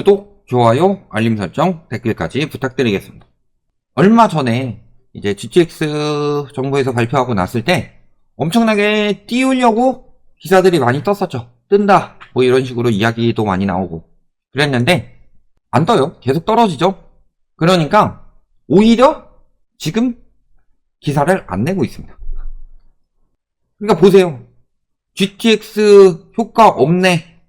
구독, 좋아요, 알림 설정, 댓글까지 부탁드리겠습니다. 얼마 전에 이제 GTX 정부에서 발표하고 났을 때 엄청나게 띄우려고 기사들이 많이 떴었죠. 뜬다, 뭐 이런 식으로 이야기도 많이 나오고 그랬는데 안 떠요. 계속 떨어지죠. 그러니까 오히려 지금 기사를 안 내고 있습니다. 그러니까 보세요. GTX 효과 없네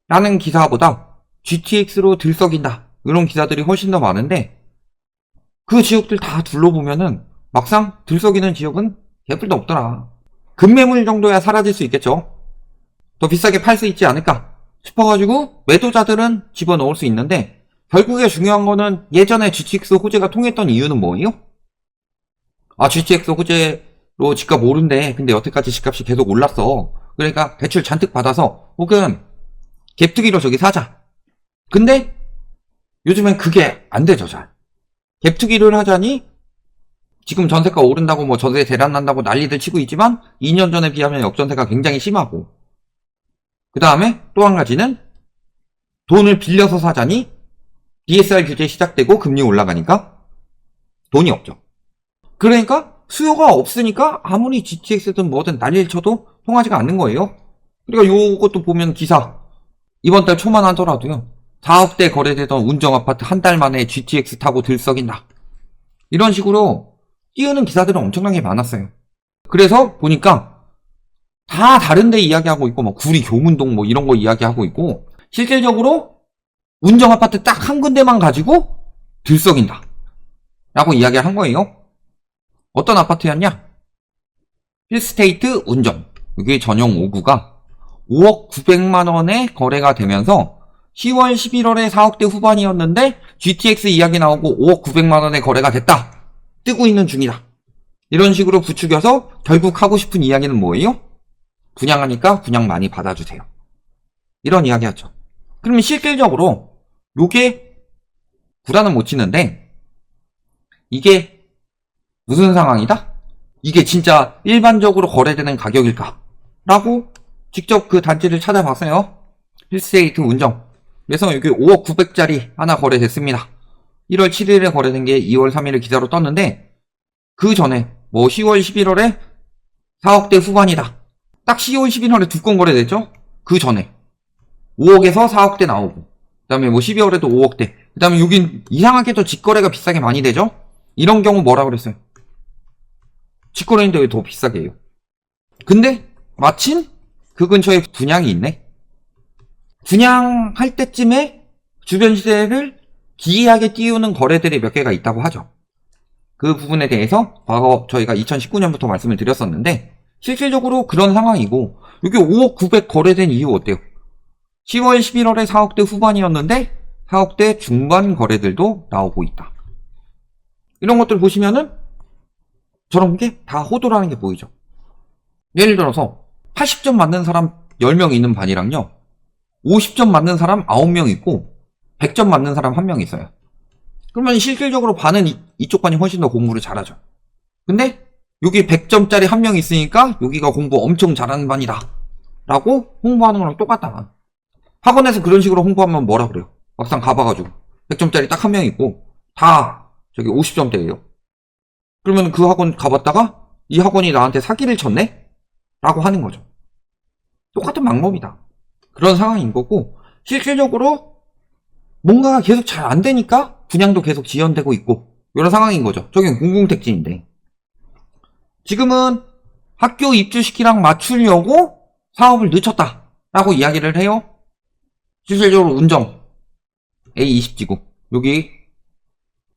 라는 기사보다 GTX로 들썩인다 이런 기사들이 훨씬 더 많은데 그 지역들 다 둘러보면은 막상 들썩이는 지역은 개뿔도 없더라. 급매물 정도야 사라질 수 있겠죠. 더 비싸게 팔 수 있지 않을까 싶어가지고 매도자들은 집어넣을 수 있는데 결국에 중요한 거는 예전에 GTX 호재가 통했던 이유는 뭐예요? GTX 호재로 집값 오른대. 근데 여태까지 집값이 계속 올랐어. 그러니까 대출 잔뜩 받아서 혹은 갭투기로 저기 사자. 근데 요즘엔 그게 안 되죠, 잘. 갭투기를 하자니 지금 전세가 오른다고 뭐 전세 대란 난다고 난리들 치고 있지만 2년 전에 비하면 역전세가 굉장히 심하고 그 다음에 또 한 가지는 돈을 빌려서 사자니 DSR 규제 시작되고 금리 올라가니까 돈이 없죠. 그러니까 수요가 없으니까 아무리 GTX든 뭐든 난리를 쳐도 통하지가 않는 거예요. 그러니까 요것도 보면 기사 이번 달 초만 하더라도요. 4억대 거래되던 운정아파트 한 달 만에 GTX 타고 들썩인다. 이런 식으로 띄우는 기사들은 엄청나게 많았어요. 그래서 보니까 다 다른데 이야기하고 있고 뭐 구리 교문동 뭐 이런 거 이야기하고 있고 실질적으로 운정아파트 딱 한 군데만 가지고 들썩인다 라고 이야기를 한 거예요. 어떤 아파트였냐? 힐스테이트 운정. 여기 전용 5구가 5억 900만원에 거래가 되면서 10월 11월에 4억대 후반이었는데 GTX 이야기 나오고 5억 900만원에 거래가 됐다. 뜨고 있는 중이다. 이런 식으로 부추겨서 결국 하고 싶은 이야기는 뭐예요? 분양하니까 분양 많이 받아주세요. 이런 이야기였죠. 그러면 실질적으로 요게 구라는 못 치는데 이게 무슨 상황이다? 이게 진짜 일반적으로 거래되는 가격일까? 라고 직접 그 단지를 찾아봤어요. 힐스테이트 운정. 그래서 여기 5억 900짜리 하나 거래됐습니다. 1월 7일에 거래된 게 2월 3일에 기사로 떴는데 그 전에 뭐 10월 11월에 4억대 후반이다. 딱 10월 11월에 두 건 거래됐죠? 그 전에 5억에서 4억대 나오고 그 다음에 뭐 12월에도 5억대 그 다음에 여긴 이상하게도 직거래가 비싸게 많이 되죠? 이런 경우 뭐라 그랬어요? 직거래인데 왜 더 비싸게 해요? 근데 마침 그 근처에 분양이 있네? 분양할 때쯤에 주변 시세를 기이하게 띄우는 거래들이 몇 개가 있다고 하죠. 그 부분에 대해서 과거 저희가 2019년부터 말씀을 드렸었는데 실질적으로 그런 상황이고 여기 5억 900 거래된 이유 어때요? 10월 11월에 4억대 후반이었는데 4억대 중반 거래들도 나오고 있다. 이런 것들 보시면은 저런 게 다 호도라는 게 보이죠. 예를 들어서 80점 맞는 사람 10명 있는 반이랑요 50점 맞는 사람 9명 있고 100점 맞는 사람 1명 있어요. 그러면 실질적으로 반은 이쪽 반이 훨씬 더 공부를 잘하죠. 근데 여기 100점짜리 1명 있으니까 여기가 공부 엄청 잘하는 반이다 라고 홍보하는 거랑 똑같다. 학원에서 그런 식으로 홍보하면 뭐라 그래요? 막상 가봐가지고 100점짜리 딱 1명 있고 다 저기 50점대예요. 그러면 그 학원 가봤다가 이 학원이 나한테 사기를 쳤네? 라고 하는 거죠. 똑같은 방법이다. 그런 상황인 거고 실질적으로 뭔가가 계속 잘 안 되니까 분양도 계속 지연되고 있고 이런 상황인 거죠. 저긴 공공택지인데 지금은 학교 입주시키랑 맞추려고 사업을 늦췄다 라고 이야기를 해요. 실질적으로 운정 A20지구 여기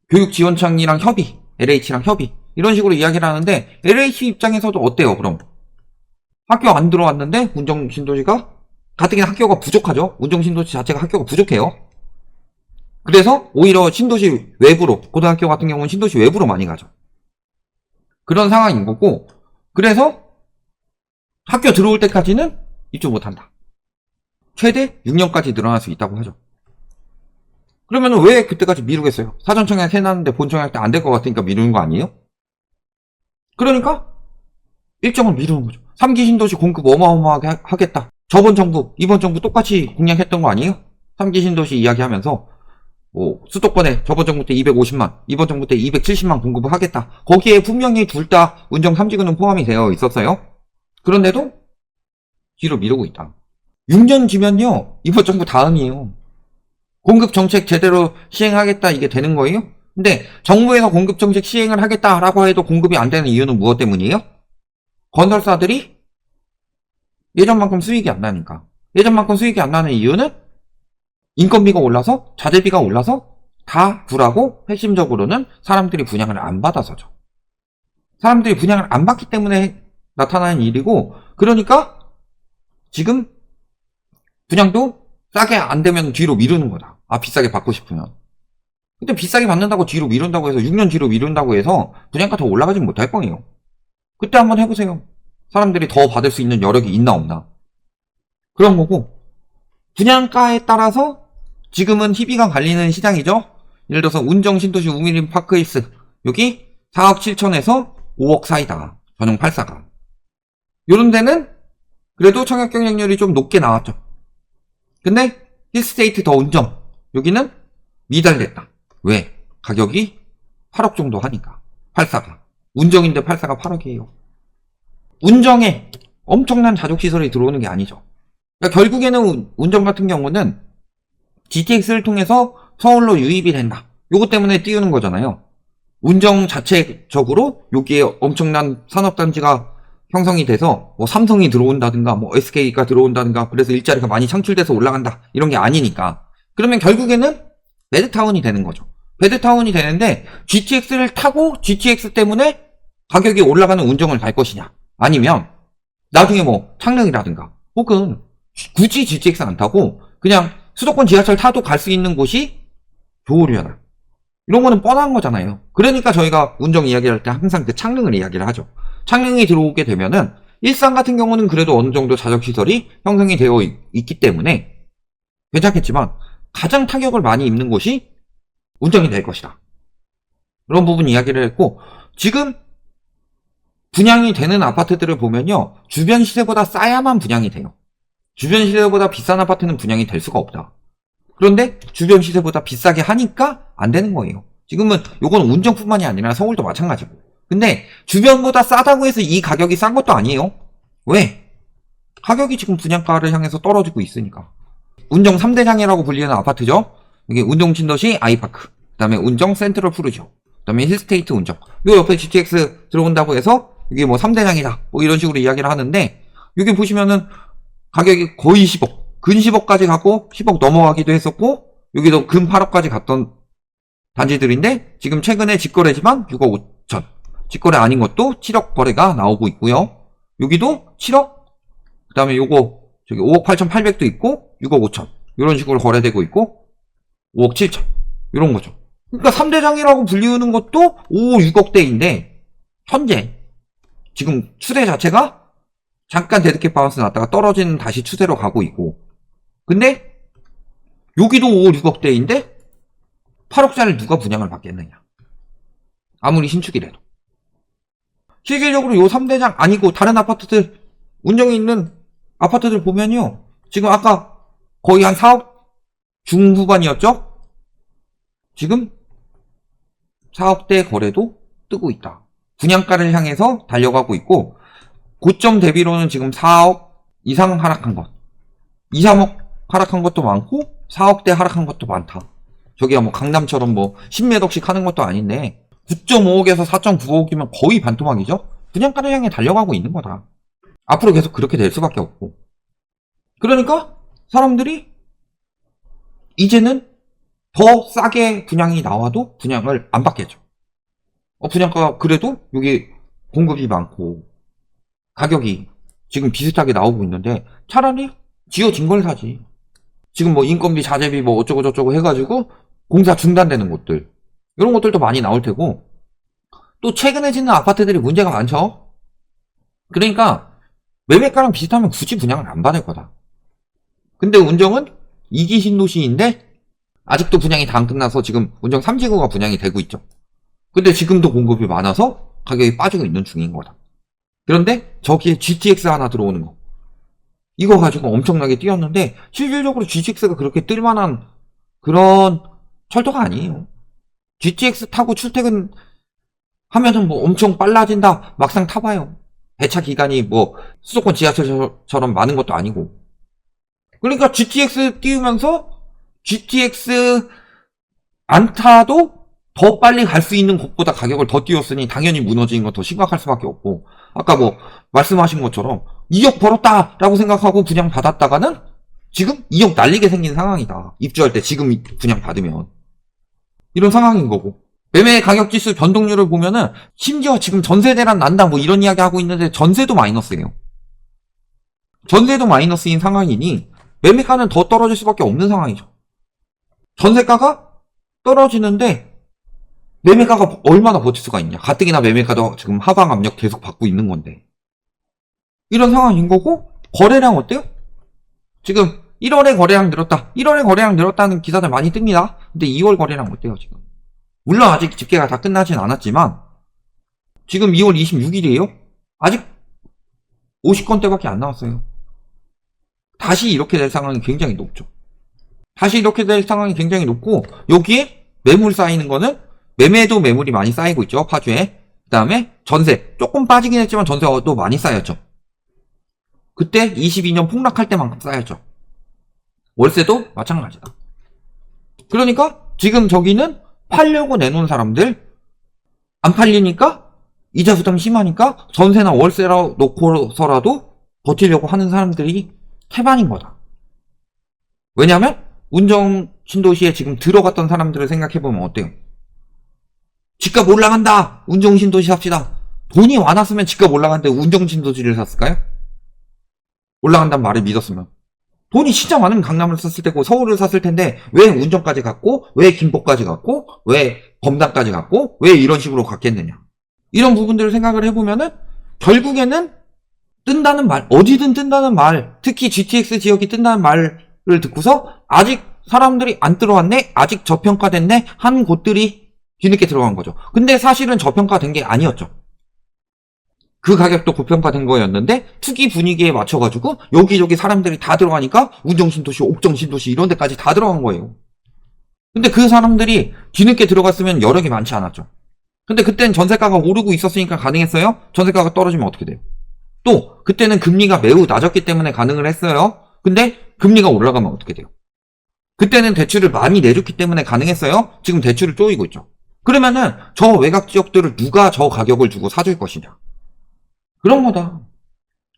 교육지원청이랑 협의 LH랑 협의 이런 식으로 이야기를 하는데 LH 입장에서도 어때요? 그럼 학교 안 들어왔는데 운정신도시가 가뜩이나 학교가 부족하죠. 운정신도시 자체가 학교가 부족해요. 그래서 오히려 신도시 외부로 고등학교 같은 경우는 신도시 외부로 많이 가죠. 그런 상황인 거고 그래서 학교 들어올 때까지는 입주 못한다. 최대 6년까지 늘어날 수 있다고 하죠. 그러면 왜 그때까지 미루겠어요? 사전청약 해놨는데 본청약 때 안 될 것 같으니까 미루는 거 아니에요? 그러니까 일정을 미루는 거죠. 3기 신도시 공급 어마어마하게 하겠다. 저번 정부, 이번 정부 똑같이 공약했던 거 아니에요? 3기 신도시 이야기하면서 뭐 수도권에 저번 정부 때 250만, 이번 정부 때 270만 공급을 하겠다. 거기에 분명히 둘 다 운정 3지구는 포함이 되어 있었어요. 그런데도 뒤로 미루고 있다. 6년 뒤면요, 이번 정부 다음이에요. 공급 정책 제대로 시행하겠다 이게 되는 거예요? 근데 정부에서 공급 정책 시행을 하겠다라고 해도 공급이 안 되는 이유는 무엇 때문이에요? 건설사들이 예전만큼 수익이 안 나니까. 예전만큼 수익이 안 나는 이유는 인건비가 올라서, 자재비가 올라서 다 불하고, 핵심적으로는 사람들이 분양을 안 받아서죠. 사람들이 분양을 안 받기 때문에 나타나는 일이고, 그러니까 지금 분양도 싸게 안 되면 뒤로 미루는 거다. 아, 비싸게 받고 싶으면. 근데 비싸게 받는다고 뒤로 미룬다고 해서 6년 뒤로 미룬다고 해서 분양가 더 올라가진 못할 거예요. 그때 한번 해보세요. 사람들이 더 받을 수 있는 여력이 있나 없나. 그런 거고, 분양가에 따라서 지금은 희비가 갈리는 시장이죠. 예를 들어서 운정 신도시 우미림 파크힐스, 여기 4억 7천에서 5억 사이다. 전용 84가. 요런 데는 그래도 청약 경쟁률이 좀 높게 나왔죠. 근데 힐스테이트 더 운정, 여기는 미달됐다. 왜? 가격이 8억 정도 하니까. 84가. 운정인데 84가 8억이에요. 운정에 엄청난 자족시설이 들어오는 게 아니죠. 그러니까 결국에는 운정 같은 경우는 GTX를 통해서 서울로 유입이 된다. 요거 때문에 띄우는 거잖아요. 운정 자체적으로 여기에 엄청난 산업단지가 형성이 돼서 뭐 삼성이 들어온다든가 뭐 SK가 들어온다든가 그래서 일자리가 많이 창출돼서 올라간다. 이런 게 아니니까. 그러면 결국에는 베드타운이 되는 거죠. 베드타운이 되는데 GTX를 타고 GTX 때문에 가격이 올라가는 운정을 갈 것이냐. 아니면 나중에 뭐 창릉이라든가 혹은 굳이 GTX 안 타고 그냥 수도권 지하철 타도 갈 수 있는 곳이 좋으려나. 이런 거는 뻔한 거잖아요. 그러니까 저희가 운정 이야기할 때 항상 그 창릉을 이야기를 하죠. 창릉이 들어오게 되면은 일산 같은 경우는 그래도 어느 정도 자적시설이 형성이 되어 있기 때문에 괜찮겠지만 가장 타격을 많이 입는 곳이 운정이 될 것이다. 그런 부분 이야기를 했고, 지금 분양이 되는 아파트들을 보면요, 주변 시세보다 싸야만 분양이 돼요. 주변 시세보다 비싼 아파트는 분양이 될 수가 없다. 그런데 주변 시세보다 비싸게 하니까 안 되는 거예요. 지금은 요건 운정뿐만이 아니라 서울도 마찬가지고. 근데 주변보다 싸다고 해서 이 가격이 싼 것도 아니에요. 왜? 가격이 지금 분양가를 향해서 떨어지고 있으니까. 운정 3대장이라고 불리는 아파트죠. 이게 운정 신도시 아이파크, 그 다음에 운정 센트럴 푸르지오, 그 다음에 힐스테이트 운정. 요 옆에 GTX 들어온다고 해서 이게 뭐 3대장이다 뭐 이런 식으로 이야기를 하는데, 여기 보시면은 가격이 거의 10억, 근 10억까지 가고 10억 넘어가기도 했었고, 여기도 근 8억까지 갔던 단지들인데 지금 최근에 직거래지만 6억 5천, 직거래 아닌 것도 7억 거래가 나오고 있고요. 여기도 7억, 그 다음에 요거 저기 5억 8,800도 있고 6억 5천 이런 식으로 거래되고 있고 5억 7천 이런 거죠. 그러니까 3대장이라고 불리우는 것도 5, 6억대인데 현재 지금 추세 자체가 잠깐 데드캣 바운스 났다가 떨어지는 다시 추세로 가고 있고, 근데 여기도 5, 6억대인데 8억짜리를 누가 분양을 받겠느냐. 아무리 신축이라도. 실질적으로 요 3대장 아니고 다른 아파트들, 운정에 있는 아파트들 보면요, 지금 아까 거의 한 4억 중후반이었죠? 지금 4억대 거래도 뜨고 있다. 분양가를 향해서 달려가고 있고, 고점 대비로는 지금 4억 이상 하락한 것, 2, 3억 하락한 것도 많고 4억대 하락한 것도 많다. 저기야 뭐 강남처럼 뭐 10몇 억씩 하는 것도 아닌데 9.5억에서 4.9억이면 거의 반토막이죠? 분양가를 향해 달려가고 있는 거다. 앞으로 계속 그렇게 될 수밖에 없고. 그러니까 사람들이 이제는 더 싸게 분양이 나와도 분양을 안 받겠죠. 분양가가 그래도 여기 공급이 많고 가격이 지금 비슷하게 나오고 있는데 차라리 지어진 걸 사지. 지금 뭐 인건비, 자재비 뭐 어쩌고 저쩌고 해가지고 공사 중단되는 곳들, 이런 것들도 많이 나올 테고, 또 최근에 짓는 아파트들이 문제가 많죠. 그러니까 매매가랑 비슷하면 굳이 분양을 안 받을 거다. 근데 운정은 2기 신도시인데 아직도 분양이 다 안 끝나서 지금 운정 3지구가 분양이 되고 있죠. 근데 지금도 공급이 많아서 가격이 빠지고 있는 중인 거다. 그런데 저기에 GTX 하나 들어오는 거, 이거 가지고 엄청나게 뛰었는데 실질적으로 GTX가 그렇게 뜰만한 그런 철도가 아니에요. GTX 타고 출퇴근 하면은 뭐 엄청 빨라진다 막상 타봐요. 배차 기간이 뭐 수도권 지하철처럼 많은 것도 아니고. 그러니까 GTX 띄우면서 GTX 안 타도 더 빨리 갈 수 있는 곳보다 가격을 더 띄웠으니 당연히 무너지는 건 더 심각할 수밖에 없고, 아까 뭐 말씀하신 것처럼 2억 벌었다 라고 생각하고 분양 받았다가는 지금 2억 날리게 생긴 상황이다. 입주할 때 지금 분양 받으면 이런 상황인 거고, 매매 가격 지수 변동률을 보면은 심지어 지금 전세 대란 난다 뭐 이런 이야기 하고 있는데 전세도 마이너스예요. 전세도 마이너스인 상황이니 매매가는 더 떨어질 수밖에 없는 상황이죠. 전세가가 떨어지는데 매매가가 얼마나 버틸 수가 있냐. 가뜩이나 매매가도 지금 하방 압력 계속 받고 있는 건데 이런 상황인 거고, 거래량 어때요? 지금 1월에 거래량 늘었다, 1월에 거래량 늘었다는 기사들 많이 뜹니다. 근데 2월 거래량 어때요 지금? 물론 아직 집계가 다 끝나진 않았지만 지금 2월 26일이에요? 아직 50건대밖에 안 나왔어요. 다시 이렇게 될 상황이 굉장히 높죠. 다시 이렇게 될 상황이 굉장히 높고, 여기에 매물 쌓이는 거는 매매도 매물이 많이 쌓이고 있죠. 파주에. 그 다음에 전세 조금 빠지긴 했지만 전세도 많이 쌓였죠. 그때 22년 폭락할 때만큼 쌓였죠. 월세도 마찬가지다. 그러니까 지금 저기는 팔려고 내놓은 사람들, 안 팔리니까 이자 부담 심하니까 전세나 월세로 놓고서라도 버티려고 하는 사람들이 태반인 거다. 왜냐하면 운정 신도시에 지금 들어갔던 사람들을 생각해보면 어때요? 집값 올라간다, 운정 신도시 삽시다. 돈이 많았으면 집값 올라가는데 운정 신도시를 샀을까요? 올라간다는 말을 믿었으면. 돈이 진짜 많으면 강남을 샀을 테고 서울을 샀을 텐데 왜 운정까지 갔고, 왜 김포까지 갔고, 왜 범당까지 갔고, 왜 이런 식으로 갔겠느냐. 이런 부분들을 생각을 해보면은 결국에는 뜬다는 말, 어디든 뜬다는 말, 특히 GTX 지역이 뜬다는 말을 듣고서 아직 사람들이 안 들어왔네, 아직 저평가됐네 한 곳들이 뒤늦게 들어간 거죠. 근데 사실은 저평가된 게 아니었죠. 그 가격도 고평가된 거였는데 투기 분위기에 맞춰가지고 여기저기 사람들이 다 들어가니까 운정신도시, 옥정신도시 이런 데까지 다 들어간 거예요. 근데 그 사람들이 뒤늦게 들어갔으면 여력이 많지 않았죠. 근데 그때는 전세가가 오르고 있었으니까 가능했어요? 전세가가 떨어지면 어떻게 돼요? 또 그때는 금리가 매우 낮았기 때문에 가능을 했어요. 근데 금리가 올라가면 어떻게 돼요? 그때는 대출을 많이 내줬기 때문에 가능했어요. 지금 대출을 쪼이고 있죠. 그러면은 저 외곽 지역들을 누가 저 가격을 주고 사줄 것이냐, 그런 거다.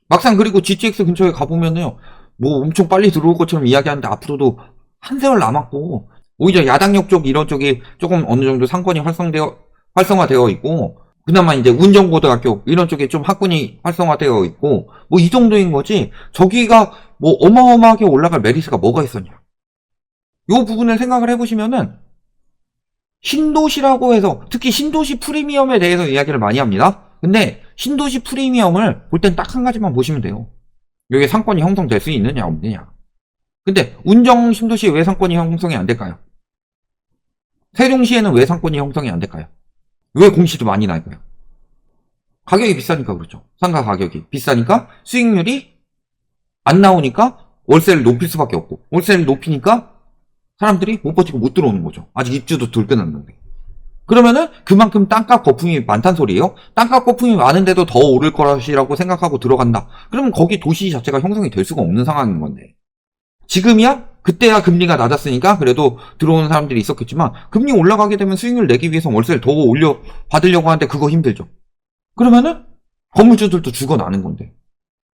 막상 그리고 GTX 근처에 가보면요, 뭐 엄청 빨리 들어올 것처럼 이야기하는데 앞으로도 한 세월 남았고, 오히려 야당역 쪽 이런 쪽이 조금 어느 정도 상권이 활성화되어 있고, 그나마 이제 운정고등학교 이런 쪽에 좀 학군이 활성화되어 있고, 뭐 이 정도인 거지 저기가 뭐 어마어마하게 올라갈 메리트가 뭐가 있었냐. 요 부분을 생각을 해보시면은 신도시라고 해서, 특히 신도시 프리미엄에 대해서 이야기를 많이 합니다. 근데 신도시 프리미엄을 볼 땐 딱 한 가지만 보시면 돼요. 여기에 상권이 형성될 수 있느냐 없느냐. 근데 운정 신도시에 왜 상권이 형성이 안 될까요? 세종시에는 왜 상권이 형성이 안 될까요? 왜 공시도 많이 날까요? 가격이 비싸니까 그렇죠. 상가 가격이 비싸니까 수익률이 안 나오니까 월세를 높일 수밖에 없고, 월세를 높이니까 사람들이 못 버티고 못 들어오는 거죠. 아직 입주도 덜 끝났는데. 그러면은 그만큼 땅값 거품이 많단 소리예요. 땅값 거품이 많은데도 더 오를 것이라고 생각하고 들어간다. 그러면 거기 도시 자체가 형성이 될 수가 없는 상황인 건데, 지금이야 그때야 금리가 낮았으니까 그래도 들어오는 사람들이 있었겠지만, 금리 올라가게 되면 수익률 내기 위해서 월세를 더 올려 받으려고 하는데 그거 힘들죠. 그러면은 건물주들도 죽어나는 건데,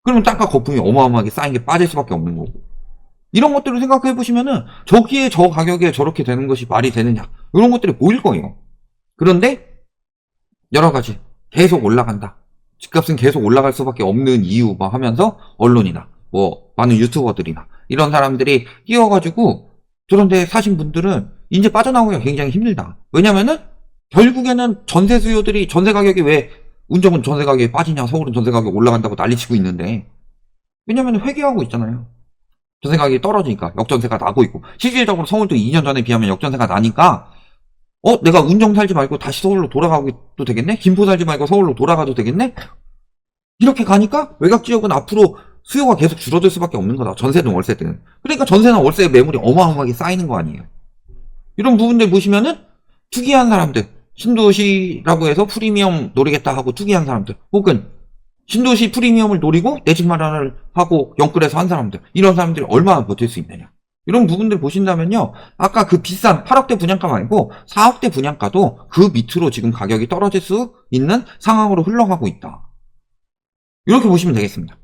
그러면 땅값 거품이 어마어마하게 쌓인 게 빠질 수밖에 없는 거고. 이런 것들을 생각해 보시면은 저기에 저 가격에 저렇게 되는 것이 말이 되느냐, 이런 것들이 보일 거예요. 그런데 여러 가지 계속 올라간다, 집값은 계속 올라갈 수밖에 없는 이유 뭐 하면서 언론이나 뭐 많은 유튜버들이나 이런 사람들이 끼어가지고 저런 데 사신 분들은 이제 빠져나오기가 굉장히 힘들다. 왜냐면은 결국에는 전세 수요들이, 전세 가격이 왜 운정은 전세 가격이 빠지냐, 서울은 전세 가격이 올라간다고 난리치고 있는데, 왜냐면 회귀하고 있잖아요. 전세 가격이 떨어지니까 역전세가 나고 있고, 실질적으로 서울도 2년 전에 비하면 역전세가 나니까 내가 운정 살지 말고 다시 서울로 돌아가도 되겠네? 김포 살지 말고 서울로 돌아가도 되겠네? 이렇게 가니까 외곽 지역은 앞으로 수요가 계속 줄어들 수밖에 없는 거다. 전세든 월세든. 그러니까 전세나 월세 매물이 어마어마하게 쌓이는 거 아니에요. 이런 부분들 보시면은 투기한 사람들, 신도시라고 해서 프리미엄 노리겠다 하고 투기한 사람들, 혹은 신도시 프리미엄을 노리고 내 집 마련을 하고 영끌해서 한 사람들, 이런 사람들이 얼마나 버틸 수 있느냐. 이런 부분들 보신다면요, 아까 그 비싼 8억대 분양가 말고 4억대 분양가도 그 밑으로 지금 가격이 떨어질 수 있는 상황으로 흘러가고 있다. 이렇게 보시면 되겠습니다.